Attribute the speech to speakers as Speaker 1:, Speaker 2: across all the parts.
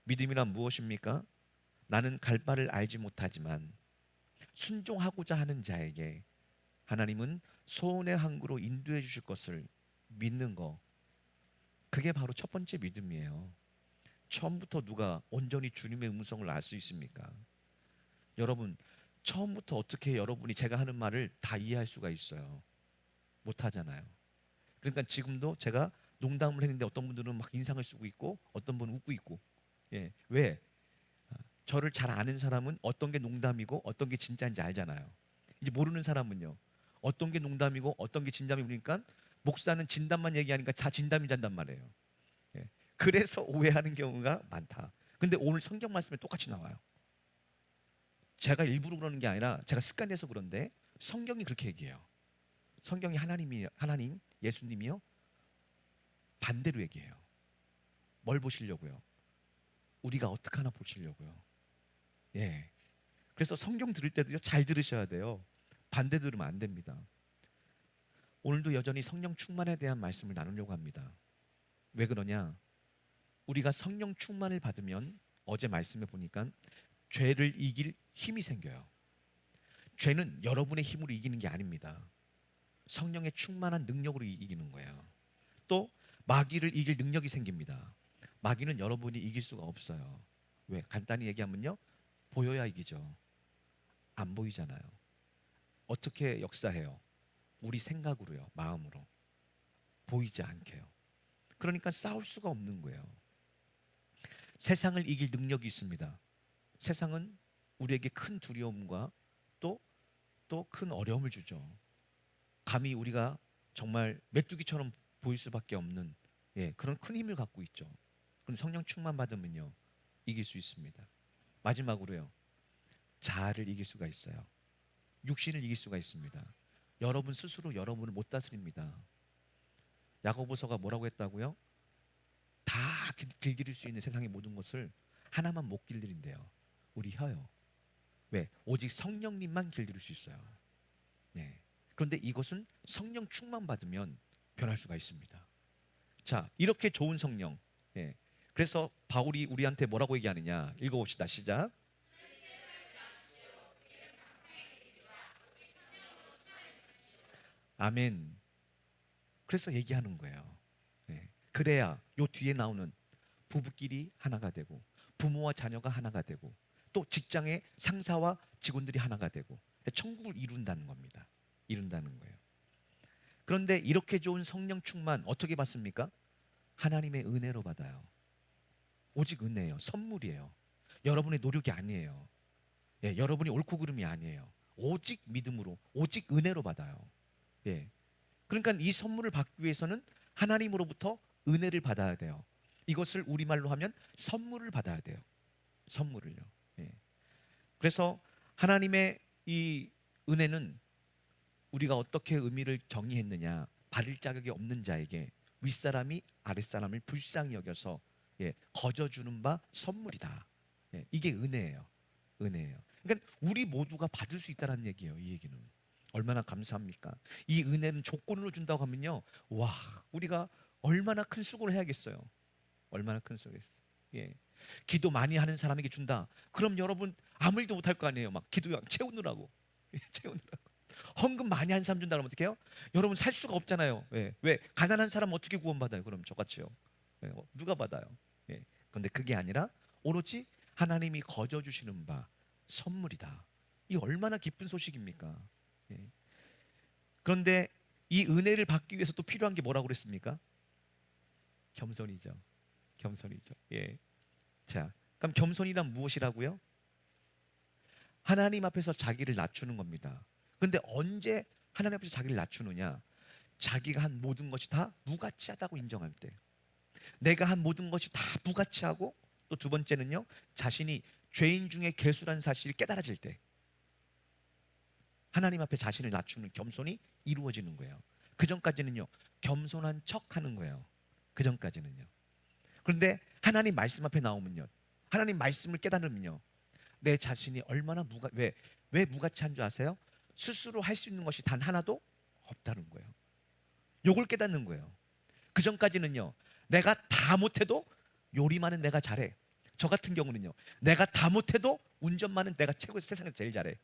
Speaker 1: 믿음이란 무엇입니까? 나는 갈 바를 알지 못하지만 순종하고자 하는 자에게 하나님은 소원의 항구로 인도해 주실 것을 믿는 거. 그게 바로 첫 번째 믿음이에요. 처음부터 누가 온전히 주님의 음성을 알 수 있습니까? 여러분, 처음부터 어떻게 여러분이 제가 하는 말을 다 이해할 수가 있어요? 못 하잖아요. 그러니까 지금도 제가 농담을 했는데 어떤 분들은 막 인상을 쓰고 있고 어떤 분은 웃고 있고. 예. 왜? 저를 잘 아는 사람은 어떤 게 농담이고 어떤 게 진짜인지 알잖아요. 이제 모르는 사람은요, 어떤 게 농담이고 어떤 게 진담이 그러니까 목사는 진담만 얘기하니까 자 진담이 잔단 말이에요. 예. 그래서 오해하는 경우가 많다. 근데 오늘 성경 말씀에 똑같이 나와요. 제가 일부러 그러는 게 아니라 제가 습관돼서 그런데 성경이 그렇게 얘기해요. 성경이 하나님 예수님이요 반대로 얘기해요. 뭘 보시려고요? 우리가 어떻게 하나 보시려고요. 예. 그래서 성경 들을 때도요 잘 들으셔야 돼요. 반대 들으면 안 됩니다. 오늘도 여전히 성령 충만에 대한 말씀을 나누려고 합니다. 왜 그러냐? 우리가 성령 충만을 받으면 어제 말씀에 보니까 죄를 이길 힘이 생겨요. 죄는 여러분의 힘으로 이기는 게 아닙니다. 성령의 충만한 능력으로 이기는 거예요. 또 마귀를 이길 능력이 생깁니다. 마귀는 여러분이 이길 수가 없어요. 왜? 간단히 얘기하면요, 보여야 이기죠. 안 보이잖아요. 어떻게 역사해요? 우리 생각으로요, 마음으로. 보이지 않게요. 그러니까 싸울 수가 없는 거예요. 세상을 이길 능력이 있습니다. 세상은 우리에게 큰 두려움과 또 큰 어려움을 주죠. 감히 우리가 정말 메뚜기처럼 보일 수밖에 없는, 그런 큰 힘을 갖고 있죠. 그런데 성령 충만 받으면요 이길 수 있습니다. 마지막으로요, 자아를 이길 수가 있어요. 육신을 이길 수가 있습니다. 여러분 스스로 여러분을 못 다스립니다. 야고보서가 뭐라고 했다고요? 다 길들일 수 있는 세상의 모든 것을 하나만 못 길들인대요. 우리 혀요. 왜? 오직 성령님만 길들일 수 있어요. 그런데 이것은 성령 충만 받으면 변할 수가 있습니다. 자, 이렇게 좋은 성령. 그래서 바울이 우리한테 뭐라고 얘기하느냐? 읽어봅시다. 시작. 아멘. 그래서 얘기하는 거예요. 그래야 요 뒤에 나오는 부부끼리 하나가 되고 부모와 자녀가 하나가 되고 또 직장의 상사와 직원들이 하나가 되고 천국을 이룬다는 겁니다. 이룬다는 거예요. 그런데 이렇게 좋은 성령 충만 어떻게 받습니까? 하나님의 은혜로 받아요. 오직 은혜예요. 선물이에요. 여러분의 노력이 아니에요. 여러분이 옳고 그름이 아니에요. 오직 믿음으로, 오직 은혜로 받아요. 그러니까 이 선물을 받기 위해서는 하나님으로부터 은혜를 받아야 돼요. 이것을 우리말로 하면 선물을 받아야 돼요. 선물을요. 그래서 하나님의 이 은혜는 우리가 어떻게 의미를 정의했느냐? 받을 자격이 없는 자에게 윗사람이 아랫사람을 불쌍히 여겨서 거저주는 바 선물이다. 이게 은혜예요. 은혜예요. 그러니까 우리 모두가 받을 수 있다는 얘기예요. 이 얘기는 얼마나 감사합니까? 이 은혜는 조건으로 준다고 하면요, 와, 우리가 얼마나 큰 수고를 해야겠어요. 얼마나 큰 수고겠어요. 기도 많이 하는 사람에게 준다. 그럼 여러분 아무 일도 못할 거 아니에요. 막 기도 채우느라고 채우느라고. 헌금 많이 한 사람 준다 그러면 어떻게 해요? 여러분 살 수가 없잖아요. 왜? 가난한 사람 어떻게 구원받아요? 그럼 저같이요. 누가 받아요? 그런데 그게 아니라 오로지 하나님이 거저 주시는 바 선물이다. 이 얼마나 기쁜 소식입니까? 그런데 이 은혜를 받기 위해서 또 필요한 게 뭐라고 그랬습니까? 겸손이죠. 겸손이죠. 자, 그럼 겸손이란 무엇이라고요? 하나님 앞에서 자기를 낮추는 겁니다. 근데 언제 하나님 앞에서 자기를 낮추느냐? 자기가 한 모든 것이 다 무가치하다고 인정할 때, 내가 한 모든 것이 다 무가치하고, 또 두 번째는요, 자신이 죄인 중에 괴수라는 사실이 깨달아질 때 하나님 앞에 자신을 낮추는 겸손이 이루어지는 거예요. 그 전까지는요, 겸손한 척 하는 거예요. 그 전까지는요. 그런데 하나님 말씀 앞에 나오면요, 하나님 말씀을 깨달으면요, 내 자신이 얼마나 왜 무가치한 줄 아세요? 스스로 할 수 있는 것이 단 하나도 없다는 거예요. 요걸 깨닫는 거예요. 그 전까지는요, 내가 다 못해도 요리만은 내가 잘해, 저 같은 경우는요, 내가 다 못해도 운전만은 내가 최고, 세상에서 제일 잘해.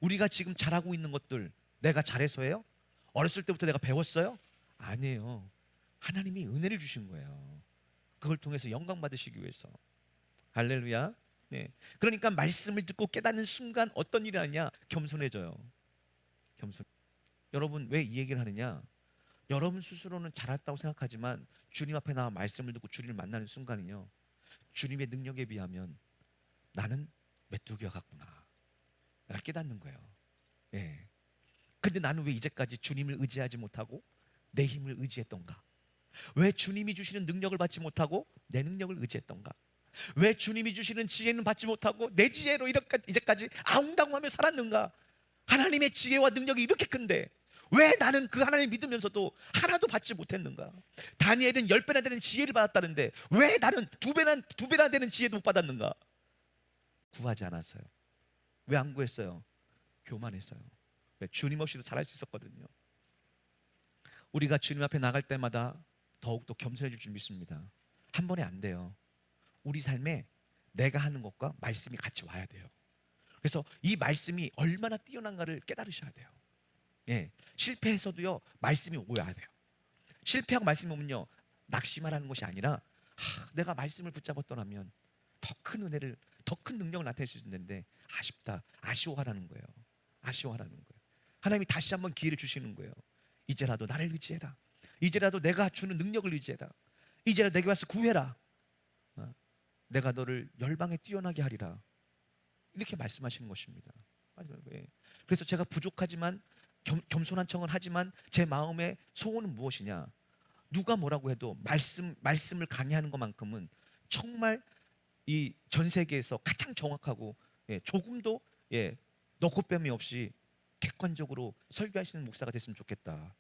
Speaker 1: 우리가 지금 잘하고 있는 것들 내가 잘해서예요? 어렸을 때부터 내가 배웠어요? 아니에요. 하나님이 은혜를 주신 거예요. 그걸 통해서 영광 받으시기 위해서. 할렐루야. 네. 그러니까 말씀을 듣고 깨닫는 순간 어떤 일이 하냐? 겸손해져요. 겸손. 여러분, 왜 이 얘기를 하느냐? 여러분 스스로는 잘했다고 생각하지만 주님 앞에 나와 말씀을 듣고 주님을 만나는 순간이요, 주님의 능력에 비하면 나는 메뚜기와 같구나, 내가 깨닫는 거예요. 예. 근데 나는 왜 이제까지 주님을 의지하지 못하고 내 힘을 의지했던가? 왜 주님이 주시는 능력을 받지 못하고 내 능력을 의지했던가? 왜 주님이 주시는 지혜는 받지 못하고 내 지혜로 이제까지 아웅다웅하며 살았는가? 하나님의 지혜와 능력이 이렇게 큰데 왜 나는 그 하나님을 믿으면서도 하나도 받지 못했는가? 다니엘은 10배나 되는 지혜를 받았다는데 왜 나는 두 배나 되는 지혜도 못 받았는가? 구하지 않았어요. 왜 안 구했어요? 교만했어요. 왜? 주님 없이도 잘할 수 있었거든요. 우리가 주님 앞에 나갈 때마다 더욱더 겸손해질 줄 믿습니다. 한 번에 안 돼요. 우리 삶에 내가 하는 것과 말씀이 같이 와야 돼요. 그래서 이 말씀이 얼마나 뛰어난가를 깨달으셔야 돼요. 예, 실패해서도요, 말씀이 오야 돼요. 실패하고 말씀이 오면요, 낙심하라는 것이 아니라 내가 말씀을 붙잡았더라면 더 큰 은혜를, 더 큰 능력을 나타낼 수 있는데 아쉽다, 아쉬워하라는 거예요. 아쉬워하라는 거예요. 하나님이 다시 한번 기회를 주시는 거예요. 이제라도 나를 의지해라. 이제라도 내가 주는 능력을 의지해라. 이제라도 내게 와서 구해라. 내가 너를 열방에 뛰어나게 하리라. 이렇게 말씀하시는 것입니다. 그래서 제가 부족하지만 겸손한 척은 하지만 제 마음의 소원은 무엇이냐? 누가 뭐라고 해도 말씀을 강의하는 것만큼은 정말 이 전 세계에서 가장 정확하고, 조금도 넣고 뺨이 없이 객관적으로 설교할 수 있는 목사가 됐으면 좋겠다.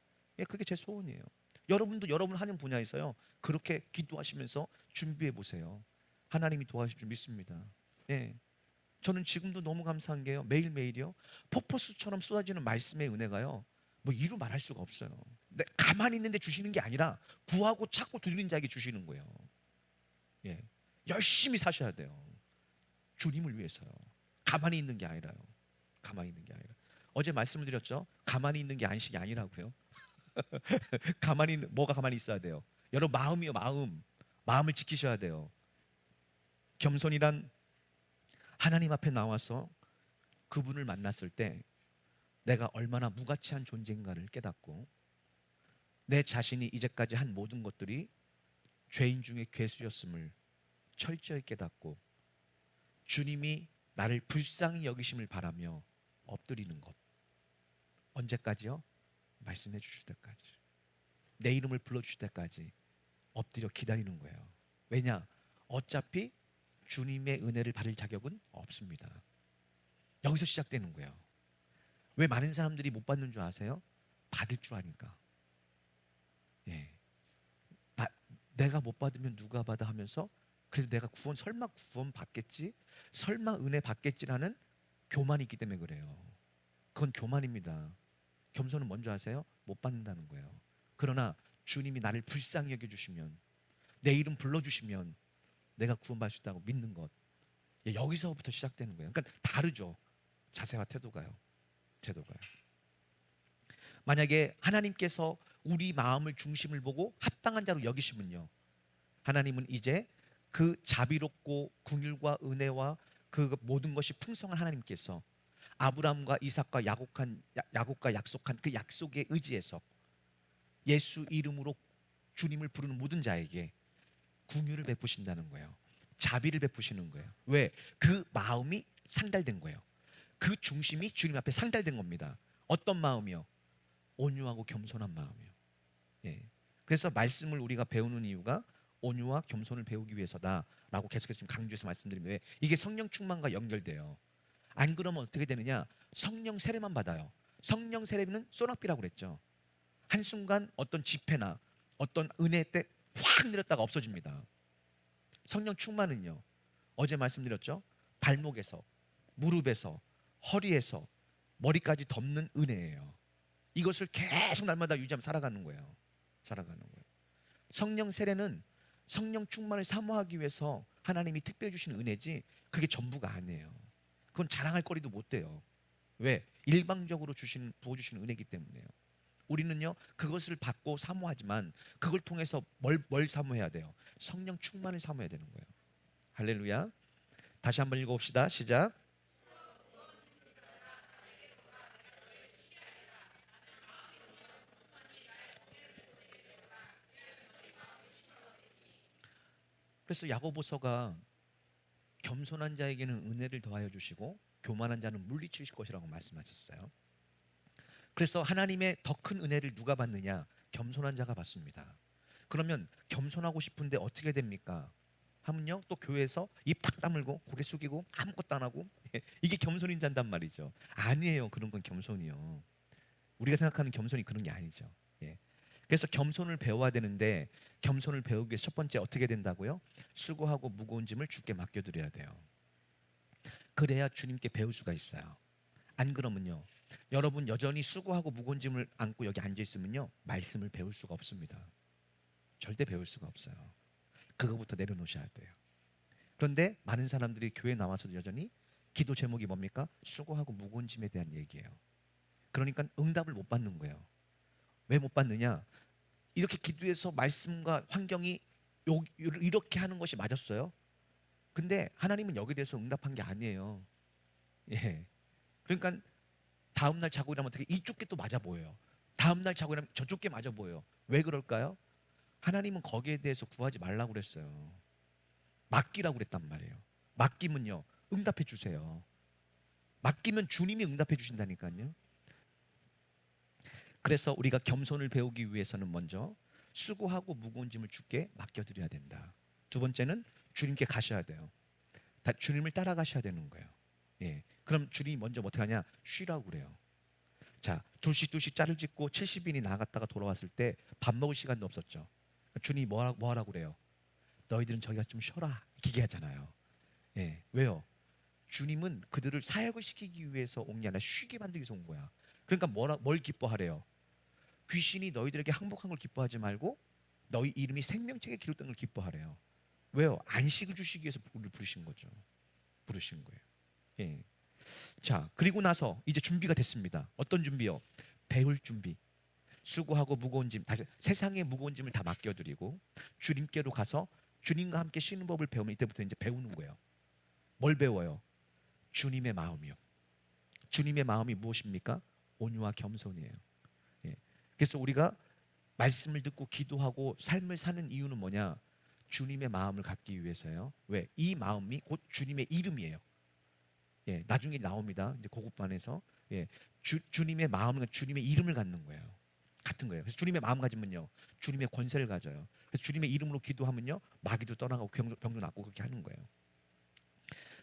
Speaker 1: 그게 제 소원이에요. 여러분도 여러분 하는 분야에서요, 그렇게 기도하시면서 준비해 보세요. 하나님이 도와주실 줄 믿습니다. 저는 지금도 너무 감사한 게요, 매일매일이요, 폭포수처럼 쏟아지는 말씀의 은혜가요, 뭐 이루 말할 수가 없어요. 가만히 있는데 주시는 게 아니라 구하고 찾고 두드리는 자에게 주시는 거예요. 열심히 사셔야 돼요. 주님을 위해서요. 가만히 있는 게 아니라요. 가만히 있는 게 아니라. 어제 말씀을 드렸죠. 가만히 있는 게 안식이 아니라고요. 뭐가 가만히 있어야 돼요? 여러분 마음이요, 마음을 지키셔야 돼요. 겸손이란 하나님 앞에 나와서 그분을 만났을 때 내가 얼마나 무가치한 존재인가를 깨닫고, 내 자신이 이제까지 한 모든 것들이 죄인 중에 괴수였음을 철저히 깨닫고, 주님이 나를 불쌍히 여기심을 바라며 엎드리는 것. 언제까지요? 말씀해 주실 때까지, 내 이름을 불러주실 때까지 엎드려 기다리는 거예요. 왜냐? 어차피 주님의 은혜를 받을 자격은 없습니다. 여기서 시작되는 거예요. 왜 많은 사람들이 못 받는 줄 아세요? 받을 줄 아니까. 내가 못 받으면 누가 받아 하면서, 그래도 내가 설마 구원 받겠지? 설마 은혜 받겠지라는 교만이 있기 때문에 그래요. 그건 교만입니다. 겸손은 뭔지 아세요? 못 받는다는 거예요. 그러나 주님이 나를 불쌍히 여겨주시면, 내 이름 불러주시면 내가 구원받을 수 있다고 믿는 것, 여기서부터 시작되는 거예요. 그러니까 다르죠. 자세와 태도가요. 만약에 하나님께서 우리 마음을 중심을 보고 합당한 자로 여기시면요, 하나님은 이제 그 자비롭고 긍휼과 은혜와 그 모든 것이 풍성한 하나님께서 아브라함과 이삭과 야곱과 약속한 그 약속에 의지해서 예수 이름으로 주님을 부르는 모든 자에게 긍휼을 베푸신다는 거예요. 자비를 베푸시는 거예요. 왜? 그 마음이 상달된 거예요. 그 중심이 주님 앞에 상달된 겁니다. 어떤 마음이요? 온유하고 겸손한 마음이요. 그래서 말씀을 우리가 배우는 이유가 온유와 겸손을 배우기 위해서다라고 계속해서 지금 강조해서 말씀드리면, 왜? 이게 성령 충만과 연결돼요. 안 그러면 어떻게 되느냐? 성령 세례만 받아요. 성령 세례는 소낙비라고 그랬죠. 한순간 어떤 집회나 어떤 은혜 때 확 내렸다가 없어집니다. 성령 충만은요, 어제 말씀드렸죠, 발목에서, 무릎에서, 허리에서 머리까지 덮는 은혜예요. 이것을 계속 날마다 유지하며 살아가는 거예요. 성령 세례는 성령 충만을 사모하기 위해서 하나님이 특별히 주시는 은혜지 그게 전부가 아니에요. 그건 자랑할 거리도 못 돼요. 왜? 일방적으로 부어주시는 은혜이기 때문에요. 우리는요 그것을 받고 사모하지만 그걸 통해서 뭘 사모해야 돼요? 성령 충만을 사모해야 되는 거예요. 할렐루야. 다시 한번 읽어봅시다. 시작. 그래서 야고보서가 겸손한 자에게는 은혜를 더하여 주시고 교만한 자는 물리치실 것이라고 말씀하셨어요. 그래서 하나님의 더 큰 은혜를 누가 받느냐? 겸손한 자가 받습니다. 그러면 겸손하고 싶은데 어떻게 됩니까? 하면요 또 교회에서 입 탁 다물고 고개 숙이고 아무것도 안 하고 이게 겸손인 자단 말이죠. 아니에요. 그런 건 겸손이요. 우리가 생각하는 겸손이 그런 게 아니죠. 예. 그래서 겸손을 배워야 되는데 겸손을 배우기 위해서 첫 번째 어떻게 된다고요? 수고하고 무거운 짐을 주께 맡겨드려야 돼요. 그래야 주님께 배울 수가 있어요. 안 그러면요 여러분 여전히 수고하고 무거운 짐을 안고 여기 앉아 있으면요 말씀을 배울 수가 없습니다. 절대 배울 수가 없어요. 그거부터 내려놓으셔야 돼요. 그런데 많은 사람들이 교회 나와서도 여전히 기도 제목이 뭡니까? 수고하고 무거운 짐에 대한 얘기예요. 그러니까 응답을 못 받는 거예요. 왜 못 받느냐? 이렇게 기도해서 말씀과 환경이 이렇게 하는 것이 맞았어요. 근데 하나님은 여기에 대해서 응답한 게 아니에요. 예. 그러니까 다음 날 자고 일어나면 어떻게 이쪽 게 또 맞아 보여요. 다음 날 자고 일어나면 저쪽 게 맞아 보여요. 왜 그럴까요? 하나님은 거기에 대해서 구하지 말라고 그랬어요. 맡기라고 그랬단 말이에요. 맡기면요 응답해 주세요. 맡기면 주님이 응답해 주신다니까요. 그래서 우리가 겸손을 배우기 위해서는 먼저 수고하고 무거운 짐을 주께 맡겨드려야 된다. 두 번째는 주님께 가셔야 돼요. 주님을 따라가셔야 되는 거예요. 예. 그럼 주님이 먼저 어떻게 하냐? 쉬라고 그래요. 자, 둘씩 짤을 짓고 70인이 나갔다가 돌아왔을 때 밥 먹을 시간도 없었죠. 주님이 뭐 하라고 그래요? 너희들은 저기가 좀 쉬어라. 기계하잖아요. 예. 왜요? 주님은 그들을 사역을 시키기 위해서 온 게 아니라 쉬게 만들기 위해서 온 거야. 그러니까 뭘 기뻐하래요? 귀신이 너희들에게 항복한 걸 기뻐하지 말고 너희 이름이 생명책에 기록된 걸 기뻐하래요. 왜요? 안식을 주시기 위해서 우리를 부르신 거죠. 부르신 거예요. 예. 자, 그리고 나서 이제 준비가 됐습니다. 어떤 준비요? 배울 준비. 수고하고 무거운 짐, 다시 세상의 무거운 짐을 다 맡겨드리고 주님께로 가서 주님과 함께 쉬는 법을 배우면 이때부터 이제 배우는 거예요. 뭘 배워요? 주님의 마음이요. 주님의 마음이 무엇입니까? 온유와 겸손이에요. 예. 그래서 우리가 말씀을 듣고 기도하고 삶을 사는 이유는 뭐냐? 주님의 마음을 갖기 위해서요. 왜? 이 마음이 곧 주님의 이름이에요. 예, 나중에 나옵니다. 이제 고급반에서 예, 주님의 마음은 주님의 이름을 갖는 거예요. 같은 거예요. 그래서 주님의 마음 가지면요, 주님의 권세를 가져요. 그래서 주님의 이름으로 기도하면요, 마귀도 떠나가고 병도 낫고 그렇게 하는 거예요.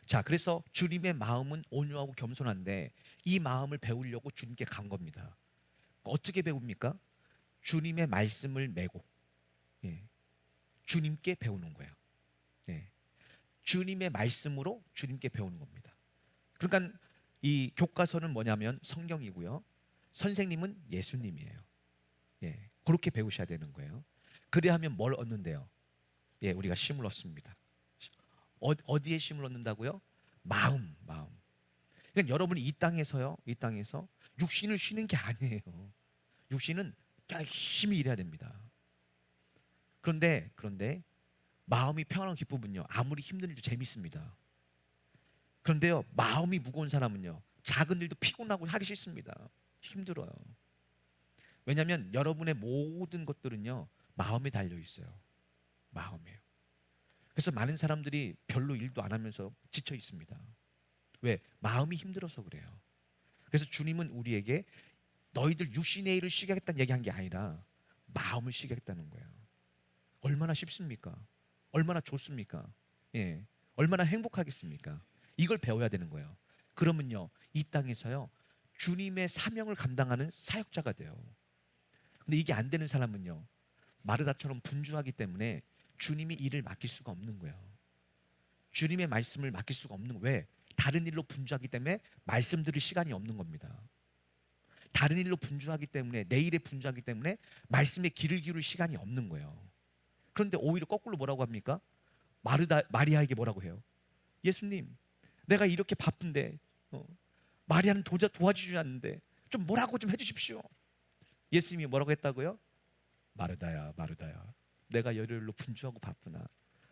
Speaker 1: 자, 그래서 주님의 마음은 온유하고 겸손한데 이 마음을 배우려고 주님께 간 겁니다. 어떻게 배웁니까? 주님의 말씀을 메고 예, 주님께 배우는 거예요. 예, 주님의 말씀으로 주님께 배우는 겁니다. 그러니까 이 교과서는 뭐냐면 성경이고요. 선생님은 예수님이에요. 예, 그렇게 배우셔야 되는 거예요. 그래야 하면 뭘 얻는데요? 예, 우리가 쉼을 얻습니다. 어디에 쉼을 얻는다고요? 마음. 그러니까 여러분이 이 땅에서 육신을 쉬는 게 아니에요. 육신은 열심히 일해야 됩니다. 그런데 마음이 평안하고 기쁘면요, 아무리 힘든 일도 재밌습니다. 그런데요, 마음이 무거운 사람은요, 작은 일도 피곤하고 하기 싫습니다. 힘들어요. 왜냐하면 여러분의 모든 것들은요, 마음에 달려 있어요. 마음이에요. 그래서 많은 사람들이 별로 일도 안 하면서 지쳐 있습니다. 왜? 마음이 힘들어서 그래요. 그래서 주님은 우리에게 너희들 육신의 일을 쉬게 하겠다는 얘기한 게 아니라 마음을 쉬게 하겠다는 거예요. 얼마나 쉽습니까? 얼마나 좋습니까? 예, 얼마나 행복하겠습니까? 이걸 배워야 되는 거예요. 그러면요, 이 땅에서요, 주님의 사명을 감당하는 사역자가 돼요. 근데 이게 안 되는 사람은요, 마르다처럼 분주하기 때문에 주님이 일을 맡길 수가 없는 거예요. 주님의 말씀을 맡길 수가 없는 거예요. 왜? 다른 일로 분주하기 때문에 말씀 들을 시간이 없는 겁니다. 다른 일로 분주하기 때문에, 내일에 분주하기 때문에 말씀에 귀를 기울일 시간이 없는 거예요. 그런데 오히려 거꾸로 뭐라고 합니까? 마리아에게 뭐라고 해요? 예수님, 내가 이렇게 바쁜데 마리아는 도와주지 않는데 좀 뭐라고 좀 해주십시오. 예수님이 뭐라고 했다고요? 마르다야, 마르다야, 내가 열혈로 분주하고 바쁘나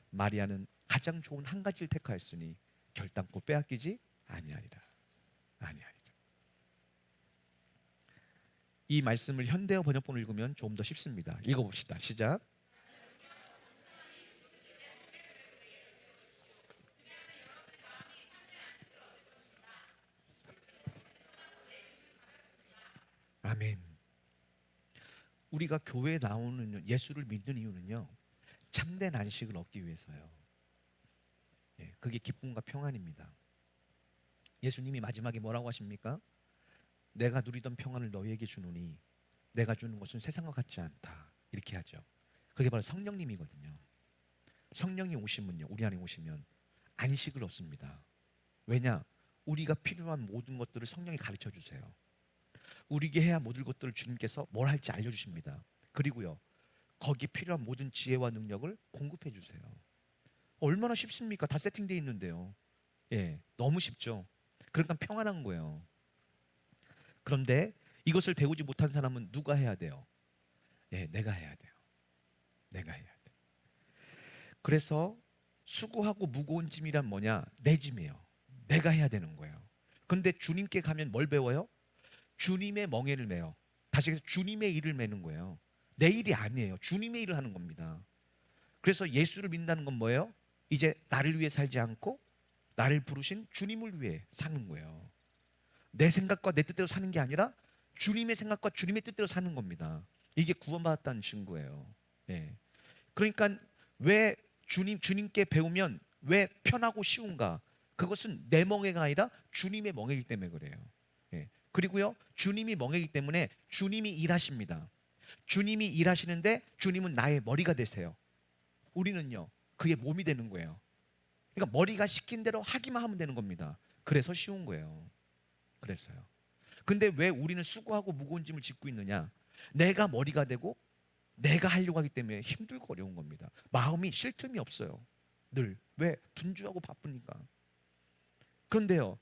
Speaker 1: 마리아는 가장 좋은 한 가지를 택하였으니 결단코 빼앗기지 아니하리라. 아니하리라. 이 말씀을 현대어 번역본을 읽으면 좀 더 쉽습니다. 읽어봅시다. 시작. 아멘. 우리가 교회에 나오는 예수를 믿는 이유는요, 참된 안식을 얻기 위해서요. 그게 기쁨과 평안입니다. 예수님이 마지막에 뭐라고 하십니까? 내가 누리던 평안을 너희에게 주노니 내가 주는 것은 세상과 같지 않다, 이렇게 하죠. 그게 바로 성령님이거든요. 성령이 오시면요, 우리 안에 오시면 안식을 얻습니다. 왜냐? 우리가 필요한 모든 것들을 성령이 가르쳐 주세요. 우리에게 해야 모든 것들을 주님께서 뭘 할지 알려주십니다. 그리고요, 거기에 필요한 모든 지혜와 능력을 공급해 주세요. 얼마나 쉽습니까? 다 세팅되어 있는데요. 너무 쉽죠. 그러니까 평안한 거예요. 그런데 이것을 배우지 못한 사람은 누가 해야 돼요? 내가 해야 돼요. 내가 해야 돼. 그래서 수고하고 무거운 짐이란 뭐냐? 내 짐이에요. 내가 해야 되는 거예요. 그런데 주님께 가면 뭘 배워요? 주님의 멍에를 메요. 다시 해서 주님의 일을 메는 거예요. 내 일이 아니에요. 주님의 일을 하는 겁니다. 그래서 예수를 믿는다는 건 뭐예요? 이제 나를 위해 살지 않고 나를 부르신 주님을 위해 사는 거예요. 내 생각과 내 뜻대로 사는 게 아니라 주님의 생각과 주님의 뜻대로 사는 겁니다. 이게 구원받았다는 증거예요. 그러니까 왜 주님께 배우면 왜 편하고 쉬운가? 그것은 내 멍에가 아니라 주님의 멍에이기 때문에 그래요. 그리고요, 주님이 멍에이기 때문에 주님이 일하십니다. 주님이 일하시는데 주님은 나의 머리가 되세요. 우리는요, 그의 몸이 되는 거예요. 그러니까 머리가 시킨 대로 하기만 하면 되는 겁니다. 그래서 쉬운 거예요. 그랬어요. 근데 왜 우리는 수고하고 무거운 짐을 짓고 있느냐? 내가 머리가 되고 내가 하려고 하기 때문에 힘들고 어려운 겁니다. 마음이 쉴 틈이 없어요. 늘. 왜? 분주하고 바쁘니까. 그런데요,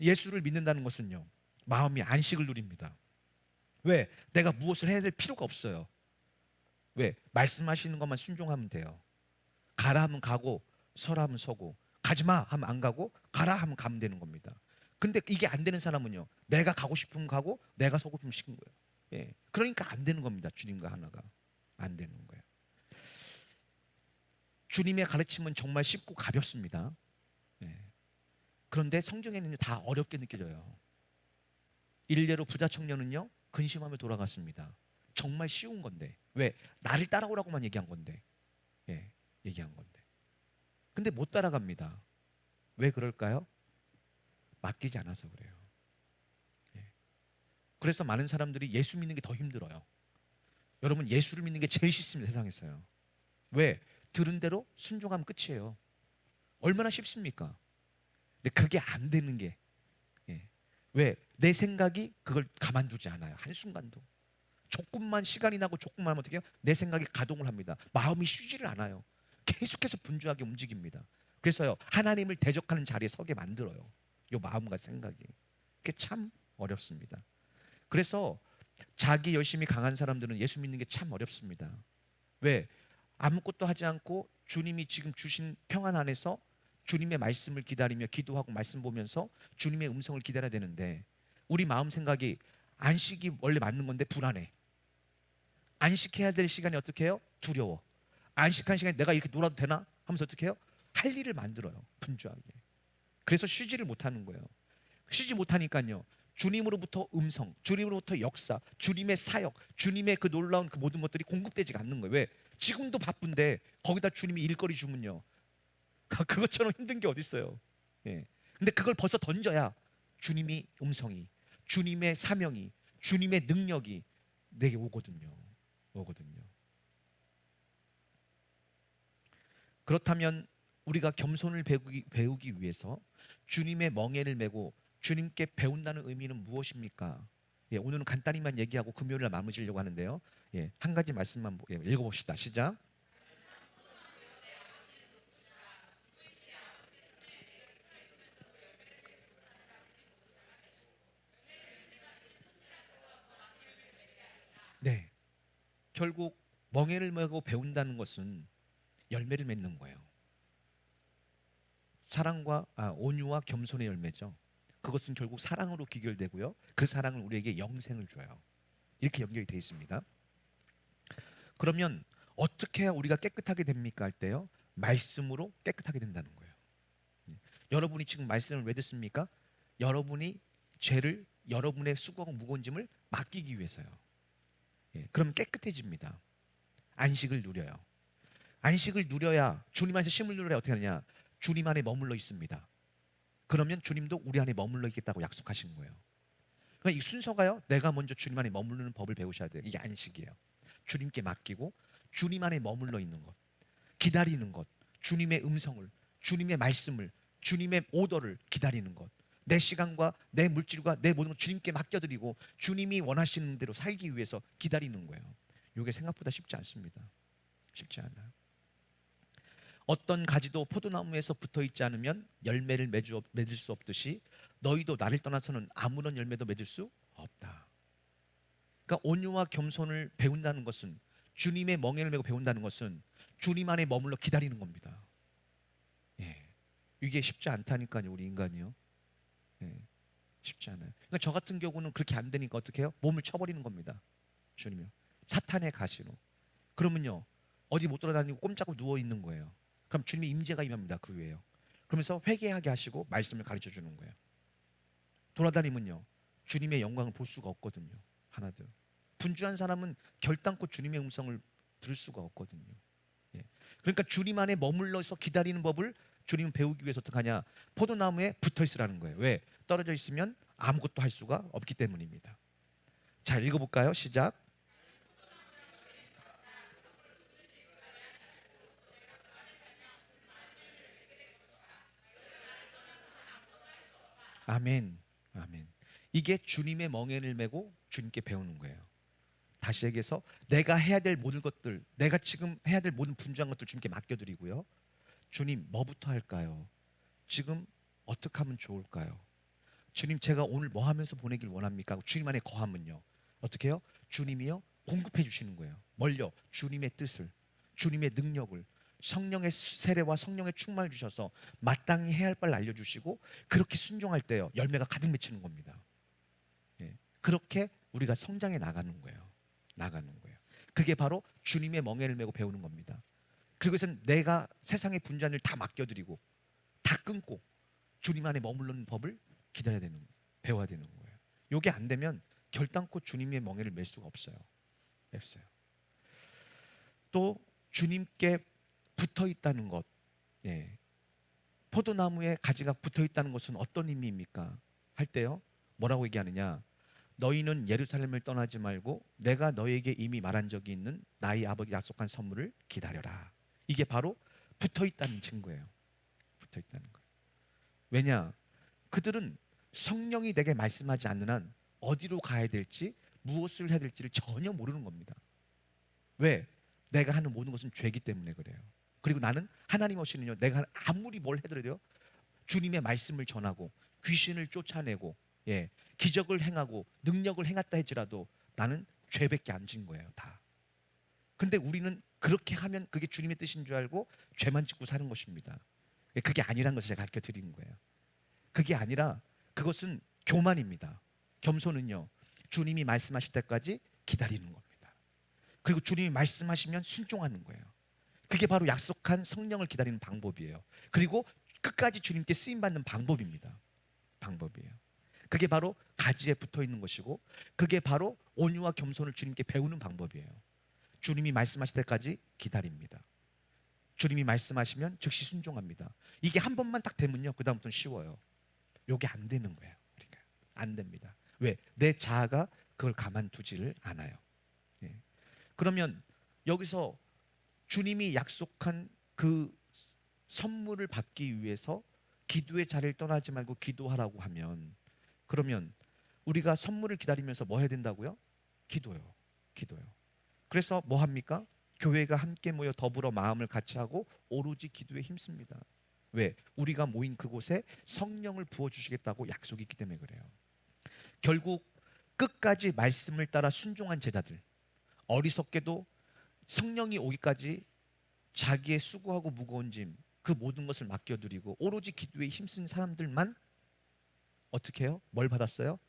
Speaker 1: 예수를 믿는다는 것은요, 마음이 안식을 누립니다. 왜? 내가 무엇을 해야 될 필요가 없어요. 왜? 말씀하시는 것만 순종하면 돼요. 가라 하면 가고 서라 하면 서고, 가지마 하면 안 가고 가라 하면 가면 되는 겁니다. 근데 이게 안 되는 사람은요, 내가 가고 싶으면 가고 내가 서고 싶으면 시킨 거예요. 그러니까 안 되는 겁니다. 주님과 하나가 안 되는 거예요. 주님의 가르침은 정말 쉽고 가볍습니다. 그런데 성경에는 다 어렵게 느껴져요. 일례로 부자 청년은요, 근심하며 돌아갔습니다. 정말 쉬운 건데, 왜? 나를 따라오라고만 얘기한 건데, 얘기한 건데. 근데 못 따라갑니다. 왜 그럴까요? 맡기지 않아서 그래요. 그래서 많은 사람들이 예수 믿는 게 더 힘들어요. 여러분, 예수를 믿는 게 제일 쉽습니다, 세상에서요. 왜? 들은 대로 순종하면 끝이에요. 얼마나 쉽습니까? 근데 그게 안 되는 게, 왜? 내 생각이 그걸 가만두지 않아요. 한순간도. 조금만 시간이 나고 조금만 하면 어떻게 해요? 내 생각이 가동을 합니다. 마음이 쉬지를 않아요. 계속해서 분주하게 움직입니다. 그래서요, 하나님을 대적하는 자리에 서게 만들어요. 요 마음과 생각이. 그게 참 어렵습니다. 그래서 자기 열심히 강한 사람들은 예수 믿는 게 참 어렵습니다. 왜? 아무것도 하지 않고 주님이 지금 주신 평안 안에서 주님의 말씀을 기다리며 기도하고 말씀 보면서 주님의 음성을 기다려야 되는데, 우리 마음 생각이 안식이 원래 맞는 건데 불안해. 안식해야 될 시간이 어떻게 해요? 두려워. 안식한 시간에 내가 이렇게 놀아도 되나? 하면서 어떻게 해요? 할 일을 만들어요. 분주하게. 그래서 쉬지를 못하는 거예요. 쉬지 못하니까요, 주님으로부터 음성, 주님으로부터 역사, 주님의 사역, 주님의 그 놀라운 그 모든 것들이 공급되지가 않는 거예요. 왜? 지금도 바쁜데 거기다 주님이 일거리 주면요, 그것처럼 힘든 게 어디 있어요. 근데 그걸 벌써 던져야 주님이 음성이, 주님의 사명이, 주님의 능력이 내게 오거든요. 그렇다면 우리가 겸손을 배우기 위해서 주님의 멍에를 메고 주님께 배운다는 의미는 무엇입니까? 오늘은 간단히만 얘기하고 금요일날 마무리하려고 하는데요. 한 가지 말씀만 읽어봅시다. 시작. 결국 멍에를 메고 배운다는 것은 열매를 맺는 거예요. 사랑과 온유와 겸손의 열매죠. 그것은 결국 사랑으로 귀결되고요. 그 사랑은 우리에게 영생을 줘요. 이렇게 연결이 되어 있습니다. 그러면 어떻게 해야 우리가 깨끗하게 됩니까 할 때요? 말씀으로 깨끗하게 된다는 거예요. 여러분이 지금 말씀을 왜 듣습니까? 여러분이 죄를, 여러분의 수고하고 무거운 짐을 맡기기 위해서요. 그러면 깨끗해집니다. 안식을 누려요. 안식을 누려야, 주님 안에서 쉼을 누려야 어떻게 하느냐? 주님 안에 머물러 있습니다. 그러면 주님도 우리 안에 머물러 있겠다고 약속하신 거예요. 그러니까 이 순서가요, 내가 먼저 주님 안에 머무르는 법을 배우셔야 돼요. 이게 안식이에요. 주님께 맡기고 주님 안에 머물러 있는 것, 기다리는 것, 주님의 음성을, 주님의 말씀을, 주님의 오더를 기다리는 것, 내 시간과 내 물질과 내 모든 걸 주님께 맡겨드리고 주님이 원하시는 대로 살기 위해서 기다리는 거예요. 이게 생각보다 쉽지 않습니다. 쉽지 않아요. 어떤 가지도 포도나무에서 붙어있지 않으면 열매를 맺을 수 없듯이 너희도 나를 떠나서는 아무런 열매도 맺을 수 없다. 그러니까 온유와 겸손을 배운다는 것은, 주님의 멍에를 메고 배운다는 것은 주님 안에 머물러 기다리는 겁니다. 이게 쉽지 않다니까요. 우리 인간이요. 쉽지 않아요. 그러니까 저 같은 경우는 그렇게 안 되니까 어떻게 해요? 몸을 쳐버리는 겁니다. 주님이요. 사탄의 가시로. 그러면요, 어디 못 돌아다니고 꼼짝고 누워 있는 거예요. 그럼 주님의 임재가 임합니다. 그 위에요. 그러면서 회개하게 하시고 말씀을 가르쳐 주는 거예요. 돌아다니면요, 주님의 영광을 볼 수가 없거든요. 하나도. 분주한 사람은 결단코 주님의 음성을 들을 수가 없거든요. 그러니까 주님 안에 머물러서 기다리는 법을 주님은 배우기 위해서 어떻게 하냐? 포도나무에 붙어 있으라는 거예요. 왜? 떨어져 있으면 아무것도 할 수가 없기 때문입니다. 자, 읽어볼까요? 시작. 아멘. 아멘. 이게 주님의 멍에를 메고 주님께 배우는 거예요. 다시 얘기해서 내가 해야 될 모든 것들, 내가 지금 해야 될 모든 분주한 것들 주님께 맡겨드리고요. 주님, 뭐부터 할까요? 지금 어떻게 하면 좋을까요? 주님, 제가 오늘 뭐 하면서 보내길 원합니까? 주님 안에 거하면요, 어떻게 해요? 주님이요, 공급해 주시는 거예요. 뭘요? 주님의 뜻을, 주님의 능력을, 성령의 세례와 성령의 충만을 주셔서 마땅히 해야 할 바를 알려주시고, 그렇게 순종할 때요, 열매가 가득 맺히는 겁니다. 그렇게 우리가 성장해 나가는 거예요. 나가는 거예요. 그게 바로 주님의 멍에를 메고 배우는 겁니다. 그리고선 내가 세상의 분잔을 다 맡겨드리고 다 끊고 주님 안에 머무르는 법을 기다려야 되는, 배워야 되는 거예요. 이게 안 되면 결단코 주님의 멍에를 맬 수가 없어요. 없어요. 또 주님께 붙어 있다는 것, 포도나무에 가지가 붙어 있다는 것은 어떤 의미입니까? 할 때요, 뭐라고 얘기하느냐? 너희는 예루살렘을 떠나지 말고 내가 너에게 이미 말한 적이 있는 나의 아버지 약속한 선물을 기다려라. 이게 바로 붙어 있다는 증거예요. 붙어 있다는 거예요. 왜냐? 그들은 성령이 내게 말씀하지 않는 한 어디로 가야 될지, 무엇을 해야 될지를 전혀 모르는 겁니다. 왜? 내가 하는 모든 것은 죄이기 때문에 그래요. 그리고 나는 하나님 없이는요, 내가 아무리 뭘 해도 주님의 말씀을 전하고 귀신을 쫓아내고 기적을 행하고 능력을 행했다 할지라도 나는 죄밖에 안 진 거예요, 다. 근데 우리는 그렇게 하면 그게 주님의 뜻인 줄 알고 죄만 짓고 사는 것입니다. 그게 아니란 것을 제가 가르쳐 드리는 거예요. 그게 아니라 그것은 교만입니다. 겸손은요, 주님이 말씀하실 때까지 기다리는 겁니다. 그리고 주님이 말씀하시면 순종하는 거예요. 그게 바로 약속한 성령을 기다리는 방법이에요. 그리고 끝까지 주님께 쓰임받는 방법입니다. 방법이에요. 그게 바로 가지에 붙어 있는 것이고, 그게 바로 온유와 겸손을 주님께 배우는 방법이에요. 주님이 말씀하실 때까지 기다립니다. 주님이 말씀하시면 즉시 순종합니다. 이게 한 번만 딱 되면요, 그 다음부터는 쉬워요. 이게 안 되는 거예요. 그러니까 안 됩니다. 왜? 내 자아가 그걸 가만두지를 않아요. 그러면 여기서 주님이 약속한 그 선물을 받기 위해서 기도의 자리를 떠나지 말고 기도하라고 하면, 그러면 우리가 선물을 기다리면서 뭐 해야 된다고요? 기도요. 기도요. 그래서 뭐 합니까? 교회가 함께 모여 더불어 마음을 같이 하고 오로지 기도에 힘씁니다. 왜? 우리가 모인 그곳에 성령을 부어주시겠다고 약속이 있기 때문에 그래요. 결국 끝까지 말씀을 따라 순종한 제자들, 어리석게도 성령이 오기까지 자기의 수고하고 무거운 짐, 그 모든 것을 맡겨드리고 오로지 기도에 힘쓴 사람들만 어떻게 해요? 뭘 받았어요?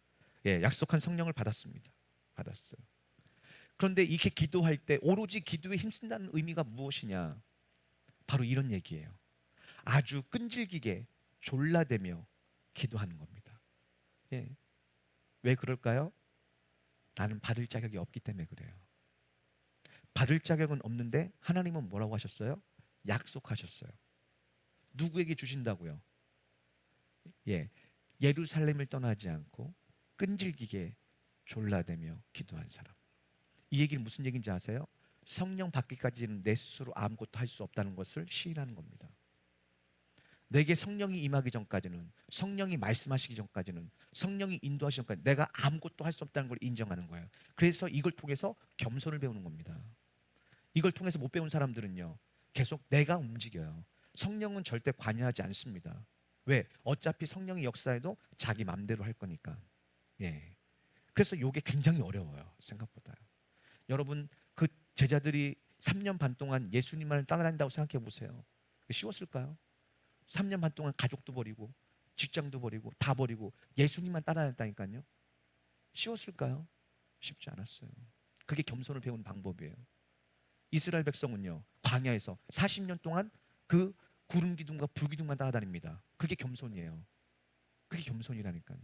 Speaker 1: 예, 약속한 성령을 받았습니다. 받았어요. 그런데 이렇게 기도할 때 오로지 기도에 힘쓴다는 의미가 무엇이냐? 바로 이런 얘기예요. 아주 끈질기게 졸라대며 기도하는 겁니다. 예. 왜 그럴까요? 나는 받을 자격이 없기 때문에 그래요. 받을 자격은 없는데 하나님은 뭐라고 하셨어요? 약속하셨어요. 누구에게 주신다고요? 예, 예루살렘을 떠나지 않고 끈질기게 졸라대며 기도한 사람. 이 얘기는 무슨 얘기인지 아세요? 성령 받기까지는 내 스스로 아무것도 할 수 없다는 것을 시인하는 겁니다. 내게 성령이 임하기 전까지는, 성령이 말씀하시기 전까지는, 성령이 인도하시기 전까지 내가 아무것도 할 수 없다는 걸 인정하는 거예요. 그래서 이걸 통해서 겸손을 배우는 겁니다. 이걸 통해서 못 배운 사람들은요, 계속 내가 움직여요. 성령은 절대 관여하지 않습니다. 왜? 어차피 성령의 역사에도 자기 맘대로 할 거니까. 예. 그래서 이게 굉장히 어려워요. 생각보다. 여러분, 그 제자들이 3년 반 동안 예수님을 따라다닌다고 생각해 보세요. 쉬웠을까요? 3년 반 동안 가족도 버리고 직장도 버리고 다 버리고 예수님만 따라다녔다니까요. 쉬웠을까요? 쉽지 않았어요. 그게 겸손을 배우는 방법이에요. 이스라엘 백성은요, 광야에서 40년 동안 그 구름 기둥과 불 기둥만 따라다닙니다. 그게 겸손이에요. 그게 겸손이라니까요.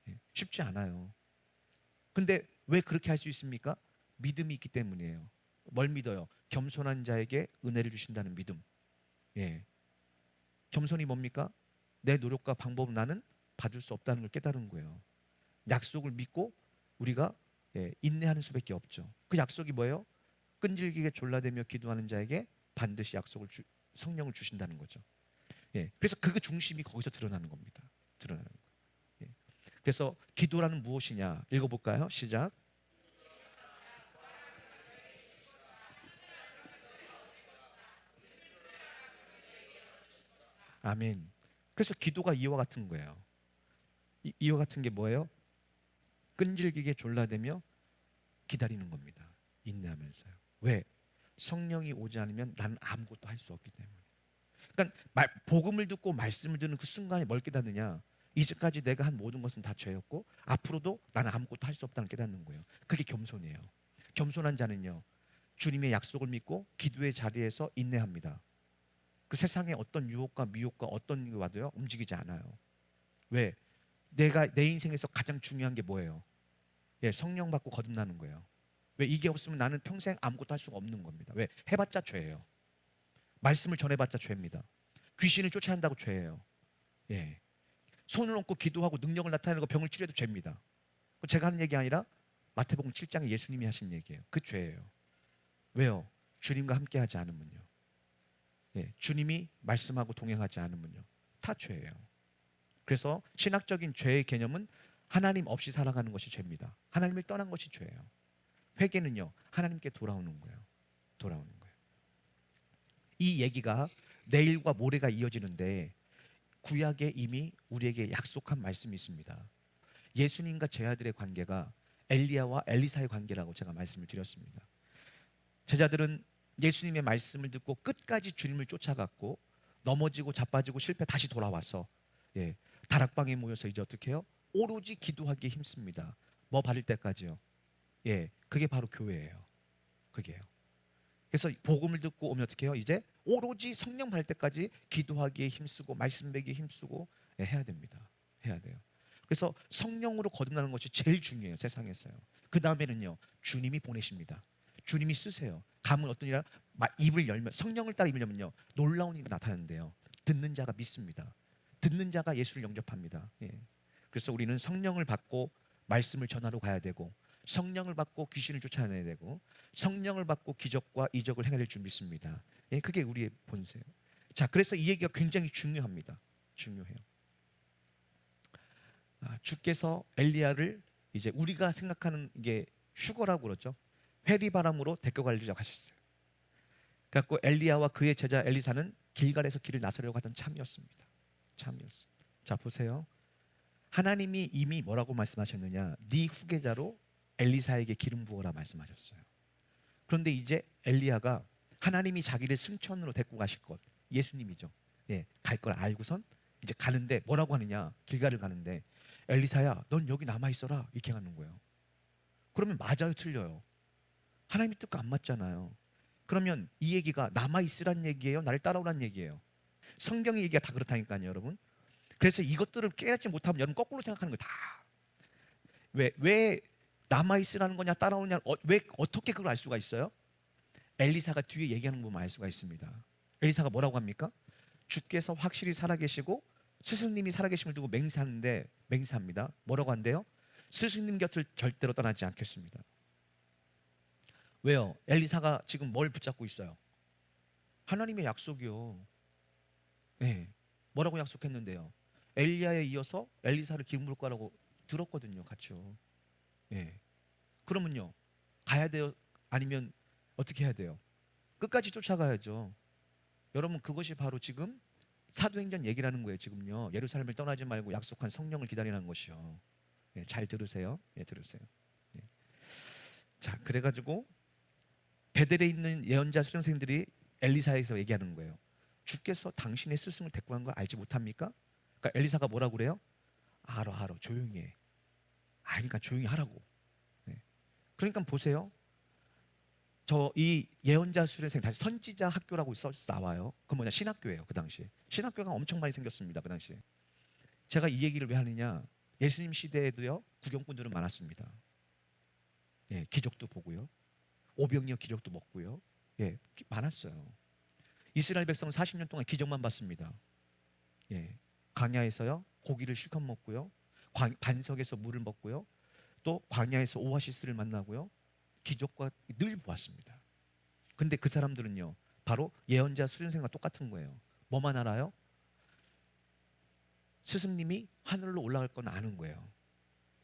Speaker 1: 예, 쉽지 않아요. 근데 왜 그렇게 할 수 있습니까? 믿음이 있기 때문이에요. 뭘 믿어요? 겸손한 자에게 은혜를 주신다는 믿음. 예. 겸손이 뭡니까? 내 노력과 방법은 나는 받을 수 없다는 걸 깨달은 거예요. 약속을 믿고 우리가 인내하는 수밖에 없죠. 그 약속이 뭐예요? 끈질기게 졸라대며 기도하는 자에게 반드시 성령을 주신다는 거죠. 예. 그래서 그 중심이 거기서 드러나는 겁니다. 드러나는 거. 예. 그래서 기도라는 무엇이냐? 읽어볼까요? 시작. 아멘. 그래서 기도가 이와 같은 거예요. 이와 같은 게 뭐예요? 끈질기게 졸라대며 기다리는 겁니다. 인내하면서요. 왜? 성령이 오지 않으면 나는 아무것도 할 수 없기 때문에. 그러니까 복음을 듣고 말씀을 듣는 그 순간에 뭘 깨닫느냐? 이제까지 내가 한 모든 것은 다 죄였고 앞으로도 나는 아무것도 할 수 없다는 깨닫는 거예요. 그게 겸손이에요. 겸손한 자는요, 주님의 약속을 믿고 기도의 자리에서 인내합니다. 그 세상에 어떤 유혹과 미혹과 어떤 게 와도요, 움직이지 않아요. 왜? 내가 내 인생에서 가장 중요한 게 뭐예요? 예, 성령 받고 거듭나는 거예요. 왜? 이게 없으면 나는 평생 아무것도 할 수가 없는 겁니다. 왜? 해봤자 죄예요. 말씀을 전해봤자 죄입니다. 귀신을 쫓아낸다고 죄예요. 예. 손을 얹고 기도하고 능력을 나타내고 병을 치료해도 죄입니다. 제가 하는 얘기 아니라 마태복음 7장에 예수님이 하신 얘기예요. 그 죄예요. 왜요? 주님과 함께하지 않으면요. 예. 주님이 말씀하고 동행하지 않으면요. 다 죄예요. 그래서 신학적인 죄의 개념은 하나님 없이 살아가는 것이 죄입니다. 하나님을 떠난 것이 죄예요. 회개는요, 하나님께 돌아오는 거예요. 돌아오는 거예요. 이 얘기가 내일과 모레가 이어지는데 구약에 이미 우리에게 약속한 말씀이 있습니다. 예수님과 제자들의 관계가 엘리야와 엘리사의 관계라고 제가 말씀을 드렸습니다. 제자들은 예수님의 말씀을 듣고 끝까지 주님을 쫓아갔고 넘어지고 자빠지고 실패 다시 돌아와서 다락방에 모여서 이제 어떻게 해요? 오로지 기도하기에 힘씁니다. 뭐 받을 때까지요? 그게 바로 교회예요. 그게요. 그래서 복음을 듣고 오면 어떻게 해요? 이제 오로지 성령 받을 때까지 기도하기에 힘쓰고 말씀 배기에 힘쓰고 해야 됩니다. 해야 돼요. 그래서 성령으로 거듭나는 것이 제일 중요해요. 세상에서요. 그 다음에는요, 주님이 보내십니다. 주님이 쓰세요. 가면 어떤 일이라 입을 열면, 성령을 따라 입을 열면요, 놀라운 일이 나타나는데요, 듣는 자가 믿습니다. 듣는 자가 예수를 영접합니다. 그래서 우리는 성령을 받고 말씀을 전하러 가야 되고, 성령을 받고 귀신을 쫓아내야 되고, 성령을 받고 기적과 이적을 행해야 될 줄 믿습니다. 그게 우리의 본세예요. 자, 그래서 이 얘기가 굉장히 중요합니다. 중요해요. 주께서 엘리야를 이제 우리가 생각하는 게 휴거라고 그러죠. 회리바람으로 데리고 가려고 하셨어요. 그래서 엘리야와 그의 제자 엘리사는 길갈에서 길을 나서려고 하던 참이었습니다. 참이었어요. 자, 보세요. 하나님이 이미 뭐라고 말씀하셨느냐? 네 후계자로 엘리사에게 기름 부어라 말씀하셨어요. 그런데 이제 엘리야가 하나님이 자기를 승천으로 데리고 가실 것, 예수님이죠. 예, 갈 걸 알고선 이제 가는데 뭐라고 하느냐, 길가를 가는데 엘리사야 넌 여기 남아 있어라 이렇게 하는 거예요. 그러면 맞아요, 틀려요? 하나님의 뜻과 안 맞잖아요. 그러면 이 얘기가 남아 있으란 얘기예요, 나를 따라오란 얘기예요? 성경의 얘기가 다 그렇다니까요, 여러분. 그래서 이것들을 깨닫지 못하면 여러분 거꾸로 생각하는 거예요. 다. 왜 남아 있으라는 거냐, 따라오냐, 왜 어떻게 그걸 알 수가 있어요? 엘리사가 뒤에 얘기하는 거 보면 알 수가 있습니다. 엘리사가 뭐라고 합니까? 주께서 확실히 살아계시고 스승님이 살아계심을 두고 맹세합니다. 뭐라고 한대요? 스승님 곁을 절대로 떠나지 않겠습니다. 왜요? 엘리사가 지금 뭘 붙잡고 있어요? 하나님의 약속이요. 네. 뭐라고 약속했는데요? 엘리야에 이어서 엘리사를 기름 부을 거라고 들었거든요. 같이요. 예. 그러면요, 가야 돼요? 아니면 어떻게 해야 돼요? 끝까지 쫓아가야죠. 여러분, 그것이 바로 지금 사도행전 얘기라는 거예요. 지금요, 예루살렘을 떠나지 말고 약속한 성령을 기다리는 것이요. 예, 잘 들으세요. 예, 들으세요. 예. 자, 그래가지고 베델에 있는 예언자 수령생들이 엘리사에서 얘기하는 거예요. 주께서 당신의 스승을 데리고 간 걸 알지 못합니까? 그러니까 엘리사가 뭐라고 그래요? 알아, 조용히 해. 그러니까 조용히 하라고. 네. 그러니까 보세요. 저 이 예언자 수련생, 다시 선지자 학교라고 나와요. 그 뭐냐, 신학교예요. 그 당시에 신학교가 엄청 많이 생겼습니다. 그 당시에. 제가 이 얘기를 왜 하느냐, 예수님 시대에도요 구경꾼들은 많았습니다. 예, 기적도 보고요, 오병이어 기적도 먹고요. 예, 많았어요. 이스라엘 백성은 40년 동안 기적만 봤습니다. 예, 광야에서요 고기를 실컷 먹고요, 반석에서 물을 먹고요, 또 광야에서 오아시스를 만나고요, 기적과 늘 보았습니다. 근데 그 사람들은요 바로 예언자 수련생과 똑같은 거예요. 뭐만 알아요? 스승님이 하늘로 올라갈 건 아는 거예요.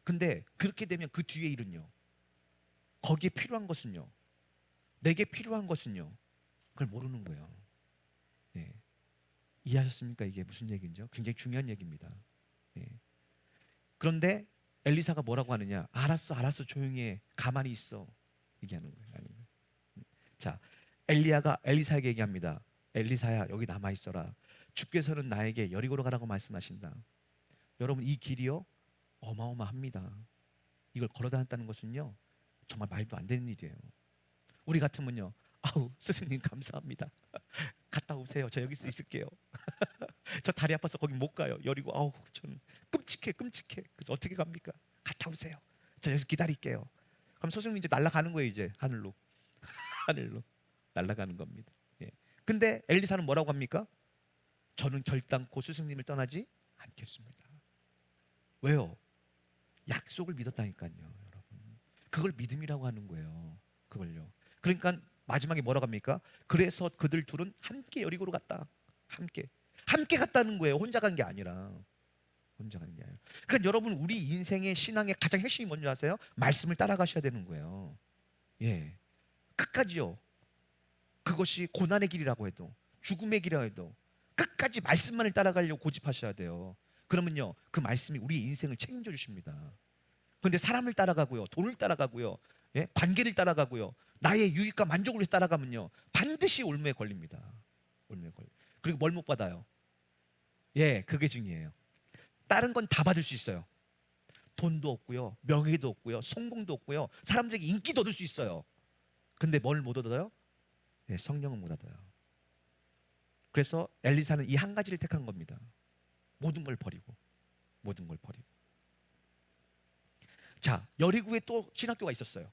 Speaker 1: 근데 그렇게 되면 그 뒤에 일은요, 거기에 필요한 것은요, 내게 필요한 것은요, 그걸 모르는 거예요. 예. 이해하셨습니까? 이게 무슨 얘기인지? 굉장히 중요한 얘기입니다. 예. 그런데 엘리사가 뭐라고 하느냐, 알았어 조용히 해, 가만히 있어, 얘기하는 거예요. 자, 엘리야가 엘리사에게 얘기합니다. 엘리사야 여기 남아 있어라. 주께서는 나에게 여리고로 가라고 말씀하신다. 여러분, 이 길이요 어마어마합니다. 이걸 걸어 다녔다는 것은요 정말 말도 안 되는 일이에요. 우리 같으면요, 아우 스승님 감사합니다, 갔다 오세요, 저 여기 있을게요. 저 다리 아파서 거기 못 가요, 여리고. 아우 저는 끔찍해. 그래서 어떻게 갑니까? 갔다 오세요, 저 여기서 기다릴게요. 그럼 스승님 이제 날아가는 거예요. 이제 하늘로 하늘로 날아가는 겁니다. 예. 근데 엘리사는 뭐라고 합니까? 저는 결단코 스승님을 떠나지 않겠습니다. 왜요? 약속을 믿었다니까요, 여러분. 그걸 믿음이라고 하는 거예요. 그걸요. 그러니까 마지막에 뭐라고 합니까? 그래서 그들 둘은 함께 여리고로 갔다. 함께 갔다는 거예요. 혼자 간 게 아니라. 그러니까 여러분, 우리 인생의 신앙의 가장 핵심이 뭔지 아세요? 말씀을 따라가셔야 되는 거예요. 예, 끝까지요. 그것이 고난의 길이라고 해도, 죽음의 길이라고 해도 끝까지 말씀만을 따라가려고 고집하셔야 돼요. 그러면요 그 말씀이 우리 인생을 책임져 주십니다. 그런데 사람을 따라가고요, 돈을 따라가고요, 예? 관계를 따라가고요, 나의 유익과 만족을 위해서 따라가면요 반드시 올무에 걸립니다. 그리고 뭘 못 받아요? 예, 그게 중요해요. 다른 건 다 받을 수 있어요. 돈도 없고요, 명예도 없고요, 성공도 없고요, 사람들에게 인기도 얻을 수 있어요. 근데 뭘 못 얻어요? 예, 성령은 못 얻어요. 그래서 엘리사는 이 한 가지를 택한 겁니다. 모든 걸 버리고. 자, 여리고에 또 신학교가 있었어요.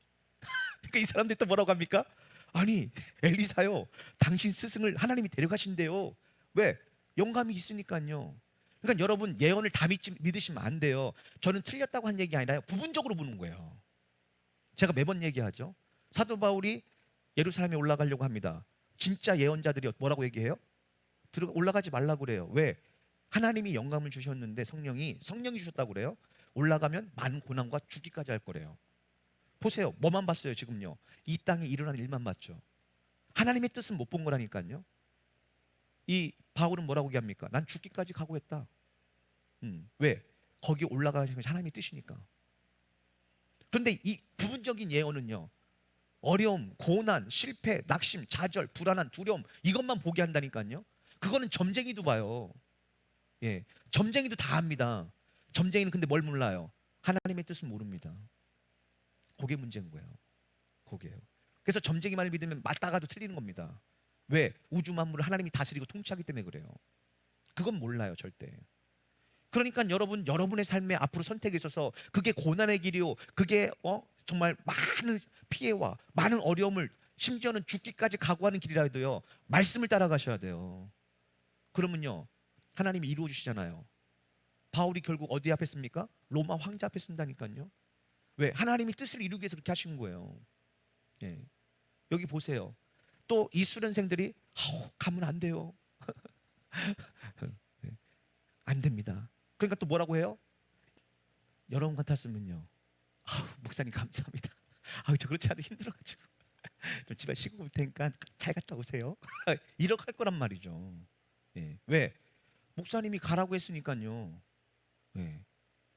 Speaker 1: 그러니까 이 사람들이 또 뭐라고 합니까? 아니 엘리사요, 당신 스승을 하나님이 데려가신대요. 왜? 영감이 있으니까요. 그러니까 여러분, 예언을 다 믿으시면 안 돼요. 저는 틀렸다고 한 얘기 아니라요, 부분적으로 보는 거예요. 제가 매번 얘기하죠. 사도 바울이 예루살렘에 올라가려고 합니다. 진짜 예언자들이 뭐라고 얘기해요? 올라가지 말라고 그래요. 왜? 하나님이 영감을 주셨는데, 성령이 주셨다고 그래요. 올라가면 많은 고난과 죽기까지 할 거래요. 보세요, 뭐만 봤어요 지금요? 이 땅에 일어나는 일만 봤죠. 하나님의 뜻은 못 본 거라니까요. 이 바울은 뭐라고 얘기합니까? 난 죽기까지 각오했다. 왜? 거기 올라가시는 것이 하나님의 뜻이니까. 그런데 이 부분적인 예언은요, 어려움, 고난, 실패, 낙심, 좌절, 불안한, 두려움, 이것만 보게 한다니까요. 그거는 점쟁이도 봐요. 예, 점쟁이도 다 합니다. 점쟁이는 근데 뭘 몰라요? 하나님의 뜻은 모릅니다. 그게 문제인 거예요. 그게요. 그래서 점쟁이 말을 믿으면 맞다가도 틀리는 겁니다. 왜? 우주 만물을 하나님이 다스리고 통치하기 때문에 그래요. 그건 몰라요, 절대. 그러니까 여러분, 여러분의 삶에 앞으로 선택에 있어서 그게 고난의 길이요, 그게 정말 많은 피해와 많은 어려움을, 심지어는 죽기까지 각오하는 길이라 해도요, 말씀을 따라가셔야 돼요. 그러면요, 하나님이 이루어 주시잖아요. 바울이 결국 어디 앞에 씁니까? 로마 황제 앞에 쓴다니까요. 왜? 하나님이 뜻을 이루기 위해서 그렇게 하신 거예요. 예. 여기 보세요. 또 이 수련생들이 가면 안 돼요. 안 됩니다. 그러니까 또 뭐라고 해요? 여러분 같았으면요, 목사님 감사합니다. 저 그렇지 않아도 힘들어가지고 좀 집에 쉬고 올 테니까 잘 갔다 오세요. 이렇게 할 거란 말이죠. 예. 왜? 목사님이 가라고 했으니까요. 예.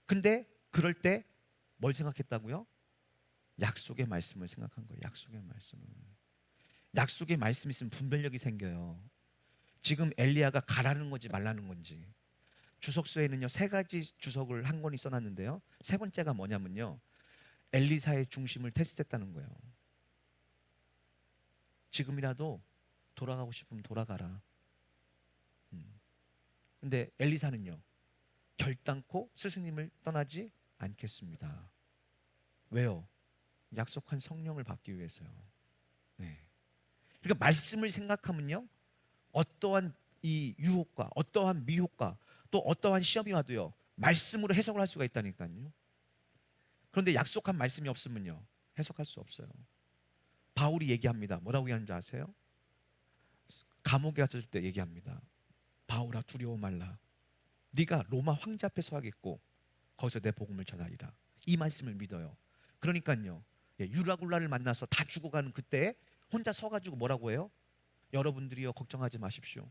Speaker 1: 근데 그럴 때 뭘 생각했다고요? 약속의 말씀을 생각한 거예요. 약속의 말씀을. 약속의 말씀이 있으면 분별력이 생겨요. 지금 엘리야가 가라는 건지 말라는 건지. 주석서에는요, 세 가지 주석을 한 권이 써놨는데요, 세 번째가 뭐냐면요, 엘리사의 중심을 테스트했다는 거예요. 지금이라도 돌아가고 싶으면 돌아가라. 근데 엘리사는요, 결단코 스승님을 떠나지 않겠습니다. 왜요? 약속한 성령을 받기 위해서요. 네. 그러니까 말씀을 생각하면요, 어떠한 이 유혹과 어떠한 미혹과 또 어떠한 시험이 와도요, 말씀으로 해석을 할 수가 있다니까요. 그런데 약속한 말씀이 없으면요, 해석할 수 없어요. 바울이 얘기합니다. 뭐라고 얘기하는 줄 아세요? 감옥에 갔을 때 얘기합니다. 바울아, 두려워 말라. 네가 로마 황제 앞에 서야겠고 거기서 내 복음을 전하리라. 이 말씀을 믿어요. 그러니까요, 유라굴라를 만나서 다 죽어가는 그때 혼자 서가지고 뭐라고 해요? 여러분들이요, 걱정하지 마십시오.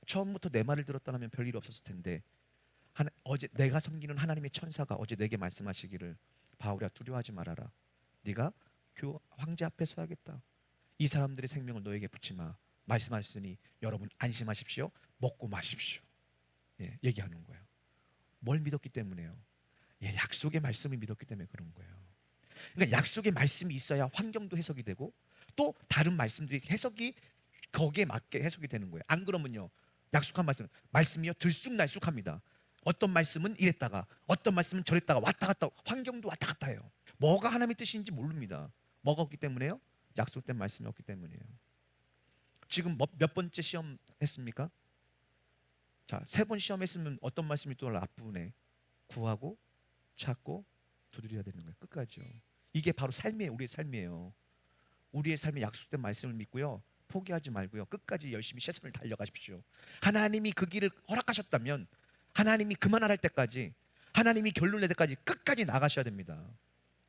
Speaker 1: 처음부터 내 말을 들었다면 별일 없었을 텐데, 어제 내가 섬기는 하나님의 천사가 어제 내게 말씀하시기를, 바울아, 두려워하지 말아라. 네가 황제 앞에 서야겠다. 이 사람들의 생명을 너에게 붙이마. 말씀하셨으니 여러분 안심하십시오. 먹고 마십시오. 예, 얘기하는 거예요. 뭘 믿었기 때문에요? 예, 약속의 말씀을 믿었기 때문에 그런 거예요. 그러니까 약속의 말씀이 있어야 환경도 해석이 되고 또 다른 말씀들이 해석이 거기에 맞게 해석이 되는 거예요. 안 그러면요, 약속한 말씀이요, 들쑥날쑥합니다. 어떤 말씀은 이랬다가 어떤 말씀은 저랬다가 왔다 갔다, 환경도 왔다 갔다 해요. 뭐가 하나님의 뜻인지 모릅니다. 뭐가 없기 때문에요? 약속된 말씀이 없기 때문이에요. 지금 몇 번째 시험 했습니까? 자, 3번 시험 했으면 어떤 말씀이 또 앞부분에 구하고 찾고 두드려야 되는 거예요. 끝까지요. 이게 바로 삶이에요. 우리의 삶이에요. 우리의 삶에 약속된 말씀을 믿고요, 포기하지 말고요, 끝까지 열심히 최선을 달려가십시오. 하나님이 그 길을 허락하셨다면, 하나님이 그만할 때까지, 하나님이 결론 낼 때까지 끝까지 나가셔야 됩니다.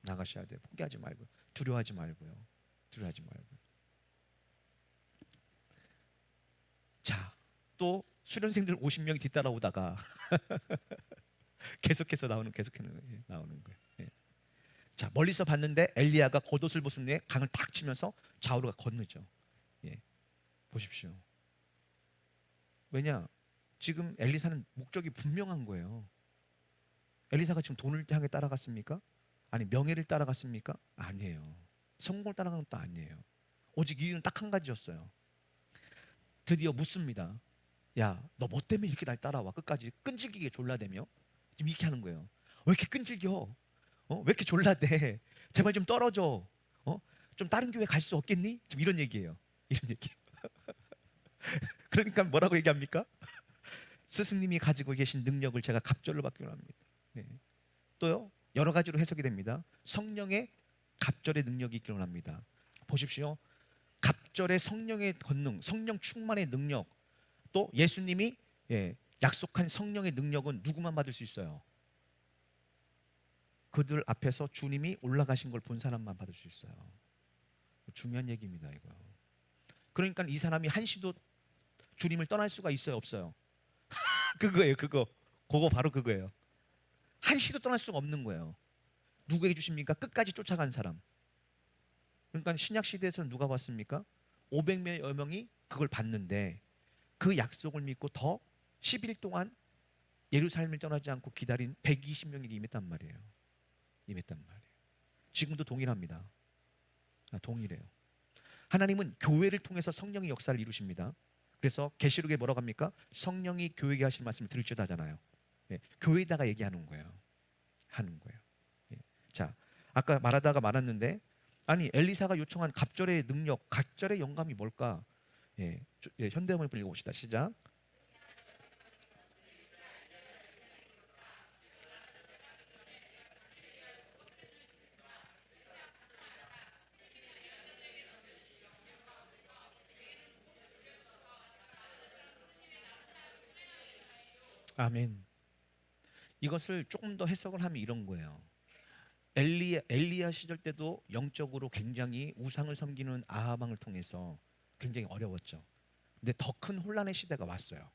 Speaker 1: 나가셔야 돼요. 포기하지 말고, 두려워하지 말고요. 두려워하지 말고. 자, 또 수련생들 50명이 뒤따라오다가 계속해서 나오는 거예요. 예. 자, 멀리서 봤는데 엘리야가 겉옷을 벗은 후에 강을 탁 치면서 좌우로 건너죠. 예. 보십시오. 왜냐? 지금 엘리사는 목적이 분명한 거예요. 엘리사가 지금 돈을 향해 따라갔습니까? 아니, 명예를 따라갔습니까? 아니에요. 성공을 따라간 것도 아니에요. 오직 이유는 딱 한 가지였어요. 드디어 묻습니다. 야, 너 뭐 때문에 이렇게 날 따라와? 끝까지 끈질기게 졸라대며 지금 이렇게 하는 거예요. 왜 이렇게 끈질겨? 왜 이렇게 졸라대? 제발 좀 떨어져. 좀 다른 교회 갈 수 없겠니? 지금 이런 얘기예요. 이런 얘기. 그러니까 뭐라고 얘기합니까? 스승님이 가지고 계신 능력을 제가 갑절로 받기로 합니다. 네. 또요, 여러 가지로 해석이 됩니다. 성령의 갑절의 능력이 있기로 합니다. 보십시오. 갑절의 성령의 권능, 성령 충만의 능력, 또 예수님이 약속한 성령의 능력은 누구만 받을 수 있어요? 그들 앞에서 주님이 올라가신 걸 본 사람만 받을 수 있어요. 중요한 얘기입니다, 이거. 그러니까 이 사람이 한시도 주님을 떠날 수가 있어요, 없어요? 그거예요, 그거. 그거 바로 그거예요. 한시도 떠날 수가 없는 거예요. 누구에게 주십니까? 끝까지 쫓아간 사람. 그러니까 신약 시대에서는 누가 봤습니까? 500여 명이 그걸 봤는데 그 약속을 믿고 더 10일 동안 예루살렘을 떠나지 않고 기다린 120명이 임했단 말이에요. 임했단 말이에요. 지금도 동일합니다. 동일해요. 하나님은 교회를 통해서 성령의 역사를 이루십니다. 그래서 계시록에 뭐라고 합니까? 성령이 교회에게 하실 말씀을 들을지어다 하잖아요. 예, 교회에다가 얘기하는 거예요. 하는 거예요. 예. 자, 아까 말하다가 말았는데, 아니 엘리사가 요청한 갑절의 능력, 갑절의 영감이 뭘까? 예, 현대음을 읽어봅시다. 시작. 아멘. 이것을 조금 더 해석을 하면 이런 거예요. 엘리야 시절 때도 영적으로 굉장히 우상을 섬기는 아합 왕을 통해서 굉장히 어려웠죠. 근데 더 큰 혼란의 시대가 왔어요.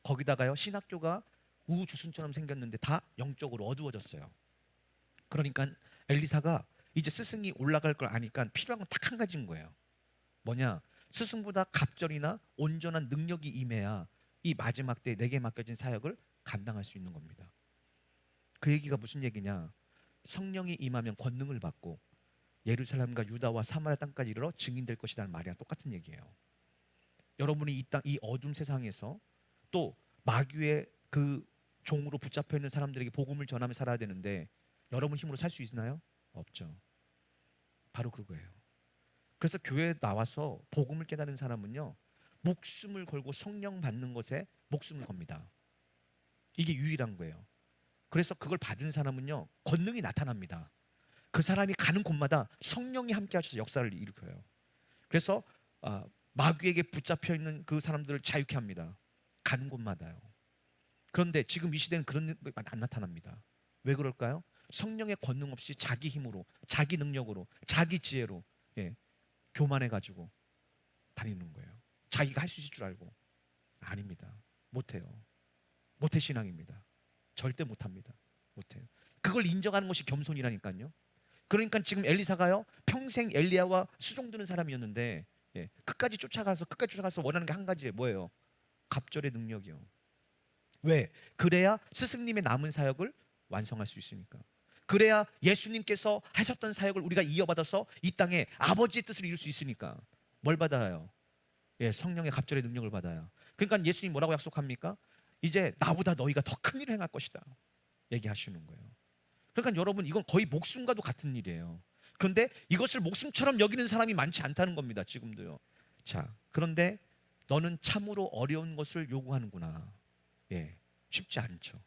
Speaker 1: 거기다가요 신학교가 우주순처럼 생겼는데 다 영적으로 어두워졌어요. 그러니까 엘리사가 이제 스승이 올라갈 걸 아니까 필요한 건 딱 한 가지인 거예요. 뭐냐? 스승보다 갑절이나 온전한 능력이 임해야 이 마지막 때 내게 맡겨진 사역을 감당할 수 있는 겁니다. 그 얘기가 무슨 얘기냐? 성령이 임하면 권능을 받고 예루살렘과 유다와 사마리아 땅까지 이르러 증인될 것이라는 말이랑 똑같은 얘기예요. 여러분이 이 땅, 이 어둠 세상에서 또 마귀의 그 종으로 붙잡혀 있는 사람들에게 복음을 전하며 살아야 되는데 여러분 힘으로 살 수 있나요? 없죠. 바로 그거예요. 그래서 교회에 나와서 복음을 깨달은 사람은요 목숨을 걸고 성령 받는 것에 목숨을 겁니다. 이게 유일한 거예요. 그래서 그걸 받은 사람은요 권능이 나타납니다. 그 사람이 가는 곳마다 성령이 함께 하셔서 역사를 일으켜요. 그래서 마귀에게 붙잡혀 있는 그 사람들을 자유케 합니다. 가는 곳마다요. 그런데 지금 이 시대는 그런 게 안 나타납니다. 왜 그럴까요? 성령의 권능 없이 자기 힘으로, 자기 능력으로, 자기 지혜로 교만해가지고 다니는 거예요. 자기가 할 수 있을 줄 알고. 아닙니다. 못해요. 모태신앙입니다. 절대 못합니다. 못해요. 그걸 인정하는 것이 겸손이라니까요. 그러니까 지금 엘리사가요 평생 엘리야와 수종드는 사람이었는데 끝까지 쫓아가서 원하는 게 한 가지예요. 뭐예요? 갑절의 능력이요. 왜? 그래야 스승님의 남은 사역을 완성할 수 있으니까. 그래야 예수님께서 하셨던 사역을 우리가 이어받아서 이 땅에 아버지의 뜻을 이룰 수 있으니까. 뭘 받아요? 성령의 갑절의 능력을 받아요. 그러니까 예수님 뭐라고 약속합니까? 이제 나보다 너희가 더 큰 일을 행할 것이다 얘기하시는 거예요. 그러니까 여러분 이건 거의 목숨과도 같은 일이에요. 그런데 이것을 목숨처럼 여기는 사람이 많지 않다는 겁니다. 지금도요. 자, 그런데 너는 참으로 어려운 것을 요구하는구나. 쉽지 않죠.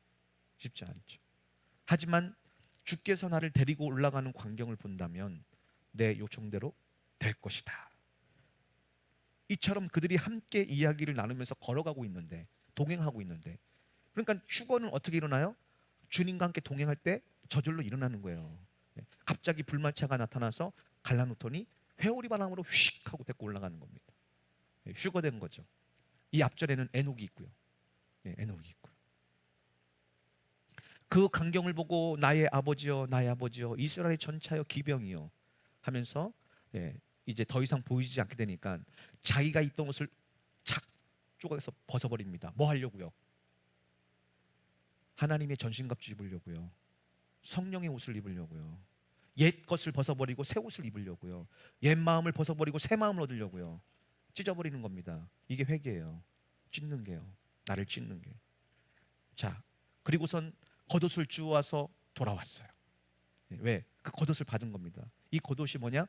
Speaker 1: 쉽지 않죠. 하지만 주께서 나를 데리고 올라가는 광경을 본다면 내 요청대로 될 것이다. 이처럼 그들이 함께 이야기를 나누면서 걸어가고 있는데, 동행하고 있는데, 그러니까 휴거는 어떻게 일어나요? 주님과 함께 동행할 때 저절로 일어나는 거예요. 갑자기 불말차가 나타나서 갈라놓더니 회오리 바람으로 휙 하고 데리고 올라가는 겁니다. 휴거된 거죠. 이 앞절에는 에녹이 있고요. 에녹이 있고요. 그 광경을 보고 나의 아버지여 이스라엘의 전차여 기병이여 하면서 이제 더 이상 보이지 않게 되니까 자기가 입던 옷을 착 쪼개서 벗어버립니다. 뭐 하려고요? 하나님의 전신갑주 입으려고요. 성령의 옷을 입으려고요. 옛 것을 벗어버리고 새 옷을 입으려고요. 옛 마음을 벗어버리고 새 마음을 얻으려고요. 찢어버리는 겁니다. 이게 회개예요. 찢는 게요. 나를 찢는 게. 자, 그리고선 겉옷을 주워와서 돌아왔어요. 왜? 그 겉옷을 받은 겁니다. 이 겉옷이 뭐냐?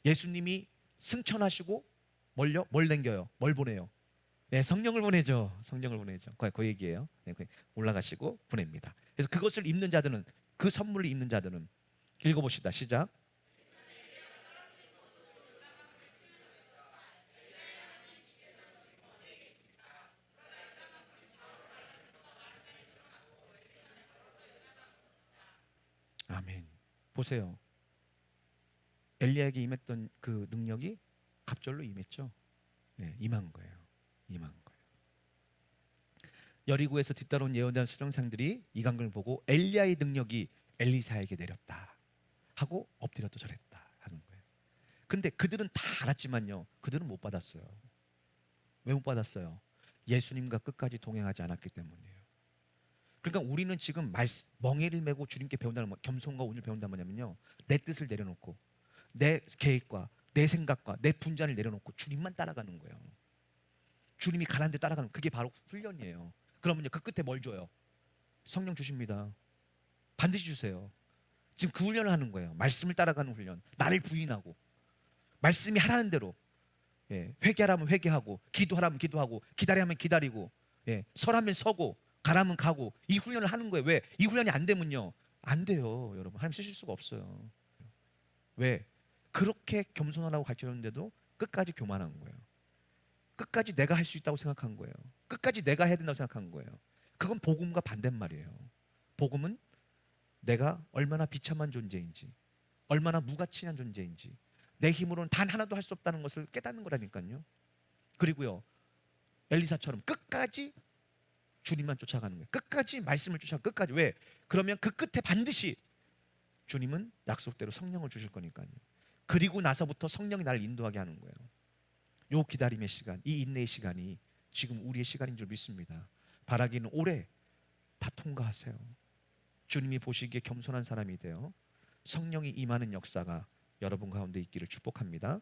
Speaker 1: 예수님이 승천하시고 뭘 남겨요? 뭘 보내요? 성령을 보내죠. 성령을 보내죠. 그 얘기예요. 올라가시고 보냅니다. 그래서 그것을 입는 자들은, 그 선물을 입는 자들은, 읽어봅시다. 시작. 아멘. 보세요. 엘리야에게 임했던 그 능력이 갑절로 임했죠. 임한 거예요. 임한 거예요. 여리고에서 뒤따라온 예언대한 수령상들이 이 광경을 보고 엘리야의 능력이 엘리사에게 내렸다 하고 엎드려 또 절했다 하는 거예요. 근데 그들은 다 알았지만요, 그들은 못 받았어요. 왜 못 받았어요? 예수님과 끝까지 동행하지 않았기 때문이에요. 그러니까 우리는 지금 멍에를 메고 주님께 배운다는 겸손과 온유를 배운다는 뭐냐면요, 내 뜻을 내려놓고 내 계획과 내 생각과 내 분잔을 내려놓고 주님만 따라가는 거예요. 주님이 가라는 데 따라가는, 그게 바로 훈련이에요. 그러면요, 그 끝에 뭘 줘요? 성령 주십니다. 반드시 주세요. 지금 그 훈련을 하는 거예요. 말씀을 따라가는 훈련. 나를 부인하고 말씀이 하라는 대로, 회개하라면 회개하고, 기도하라면 기도하고, 기다리라면 기다리고, 서라면 서고, 가라면 가고, 이 훈련을 하는 거예요. 왜? 이 훈련이 안 되면요, 안 돼요, 여러분. 하나님 쓰실 수가 없어요. 왜? 그렇게 겸손하라고 가르쳐줬는데도 끝까지 교만한 거예요. 끝까지 내가 할 수 있다고 생각한 거예요. 끝까지 내가 해야 된다고 생각한 거예요. 그건 복음과 반대말이에요. 복음은 내가 얼마나 비참한 존재인지, 얼마나 무가치한 존재인지, 내 힘으로는 단 하나도 할 수 없다는 것을 깨닫는 거라니까요. 그리고요, 엘리사처럼 끝까지 주님만 쫓아가는 거예요. 끝까지 말씀을 쫓아가, 끝까지. 왜? 그러면 그 끝에 반드시 주님은 약속대로 성령을 주실 거니까요. 그리고 나서부터 성령이 나를 인도하게 하는 거예요. 요 기다림의 시간, 이 인내의 시간이 지금 우리의 시간인 줄 믿습니다. 바라기는 올해 다 통과하세요. 주님이 보시기에 겸손한 사람이 되어 성령이 임하는 역사가 여러분 가운데 있기를 축복합니다.